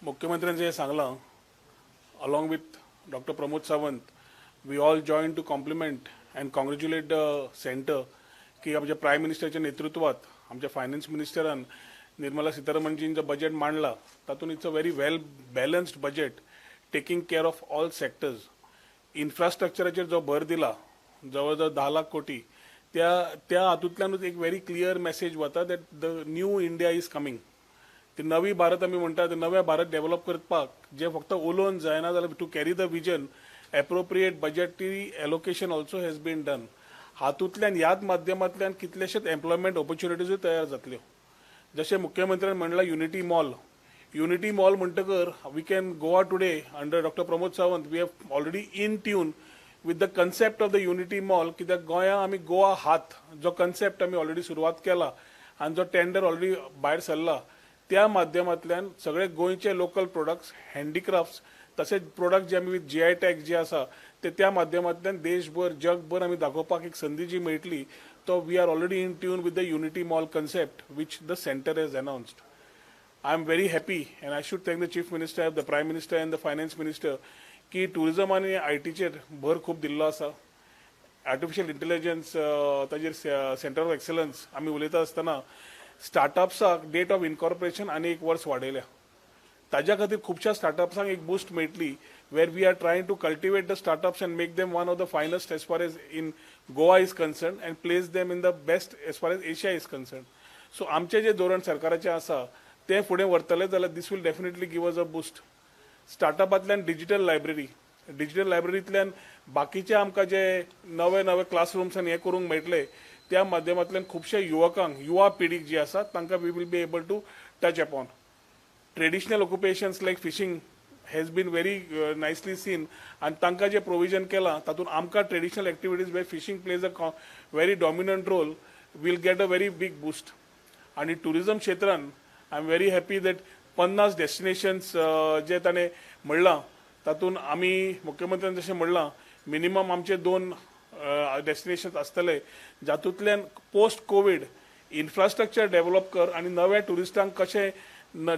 मुख्यमंत्र्यांचे हे सांगलां along with Dr. Pramod Sawant, we all join to compliment and congratulate the center की आमच्या प्राईम मिनिस्टरच्या नेतृत्वात आमच्या फायनान्स मिनिस्टरान निर्मला सीतारामनजींचं बजेट मांडला. तातूंत it's a very well balanced budget taking care of all sectors. इन्फ्रास्ट्रक्चराचेर जो भर दिला जवळ जवळ 10 लाख कोटी त्या हातूंतल्यानूच एक व्हेरी क्लियर मेसेज वता that the new India is coming. ती नवी भारत आमी म्हणटा ते नवे भारत डेव्हलप करपाक जे फक्त उलोवन जायना जाल्यार to carry the vision appropriate budgetary allocation also has been done. हातूंतल्यान ह्याच माध्यमांतल्यान कितलेशेच एम्प्लॉयमेंट ऑपॉर्च्युनिटीजूय तयार जातल्यो. जशें मुख्यमंत्र्यान म्हणलां युनिटी मॉल म्हणटकर we can Goa today under doctor Pramod Sawant we have already in tune with the concept of the unity mall. कित्याक गोंया आमी गोवा हात जो कन्सेप्ट आमी ऑलरेडी सुरवात केला आनी जो टेंडर ऑलरेडी भायर सरला त्या माध्यमांतल्यान सगळे गोंयचे लोकल प्रोडक्ट्स हँडीक्राफ्ट्स तसेच प्रोडक्ट जे आमी विथ GI टॅग जे आसा ते त्या माध्यमांतल्यान देशभर जगभर आमी दाखोवपाक एक संदी जी मेळटली. तो we are already in tune with the unity mall concept which the centre has announced. I am very happy and I should thank the chief minister the prime minister and the finance minister की tourism आनी ITचेर भर खूब दिल्लो आसा. Artificial intelligence ताजेर centre of excellence आमी उलयता आसतना स्टार्टअप्साक डेट ऑफ इनकॉर्पोरेशन आनी एक वर्स वाडयल्या. ताज्या खातीर खुबशा स्टार्टअप्सांक एक बूस्ट मेळटली where we are trying to cultivate the startups and make them one of the finest as far as in Goa is concern and place them in the best as far as Asia is concern. So आमचें जें धोरण सरकाराचें आसा तें फुडें व्हरतले जाल्यार this will definitely give us a boost. स्टार्टअपांतल्यान डिजिटल लायब्ररींतल्यान बाकीचे आमकां जे नवे क्लासरूम्स आनी हें करूंक मेळटले त्या माध्यमांतल्यान खुबशे युवकांक युवा पिढीक जी आसा तांकां we will be able to touch upon. Traditional occupations like fishing has been very nicely seen आनी तांकां जे प्रोविजन केलां तातूंत आमकां traditional activities where fishing plays a very dominant role will get a very big boost. आनी tourism क्षेत्रान I am very happy that 50 destinations जे ताणें म्हणलां तातूंत आमी मुख्यमंत्र्यान जशें म्हणलां मिनिमम आमचे 2 डेस्टिनेशन्स आसतले जातूंतल्यान पोस्ट कोवीड इन्फ्रास्ट्रक्चर डेव्हलप कर आनी नव्या टुरिस्टांक कशें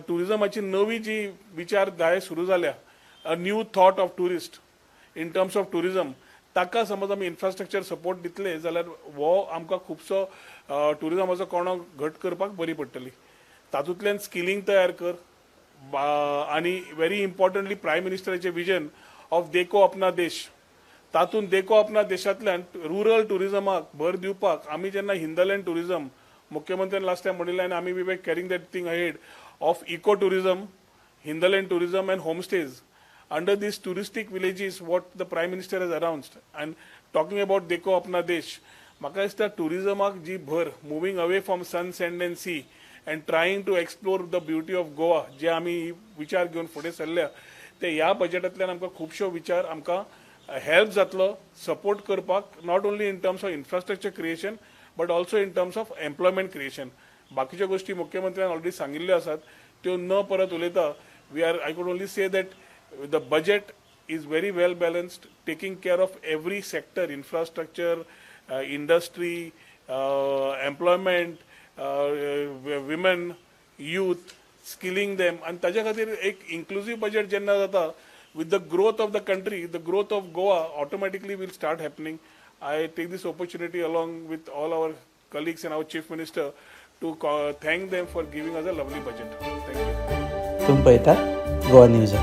टुरिजमाची नवी जी विचारधारा सुरू जाल्या a new thought of tourist in terms of tourism ताका समज आमी इन्फ्रास्ट्रक्चर सपोर्ट दितले जाल्यार हो आमकां खुबसो टुरिजमाचो कोणो घट करपाक बरी पडटली. तातूंतल्यान स्किलिंग तयार कर आनी व्हेरी इम्पॉर्टंटली प्रायम मिनिस्टराचें विजन ऑफ देखो अपना देश. तातूंत देखो अपना देशांतल्यान रुरल टुरिजमाक भर दिवपाक आमी जेन्ना हिंदलँड टुरिजम मुख्यमंत्र्यान लास्ट टायम म्हणिल्लें आनी आमी we were carrying that thing ahead of eco tourism hinterland tourism and homestays under these touristic villages what the prime minister has announced and talking about Dekho अपना देश. म्हाका दिसता टुरिजमाक जी भर moving away from sun sand and sea and trying to explore the beauty of Goa जे आमी विचार घेवन फुडें सरल्या ते ह्या बजेटांतल्यान आमकां खुबश्यो विचार आमकां हेल्प जातलो सपोर्ट करपाक not only in terms of infrastructure creation but also in terms of employment creation. बाकीच्यो गोष्टी मुख्यमंत्र्यान ऑलरेडी सांगिल्ल्यो आसात त्यो न परत उलयता we are I could only say that the budget is very well balanced taking care of every sector infrastructure industry employment women youth skilling them आनी ताज्या खातीर एक इन्क्लुसीव बजेट जेन्ना जाता with the growth of the country, the growth of Goa automatically will start happening. I take this opportunity along with all our colleagues and our Chief Minister to thank them for giving us a lovely budget. Thank you. तुम पळयता Goa news.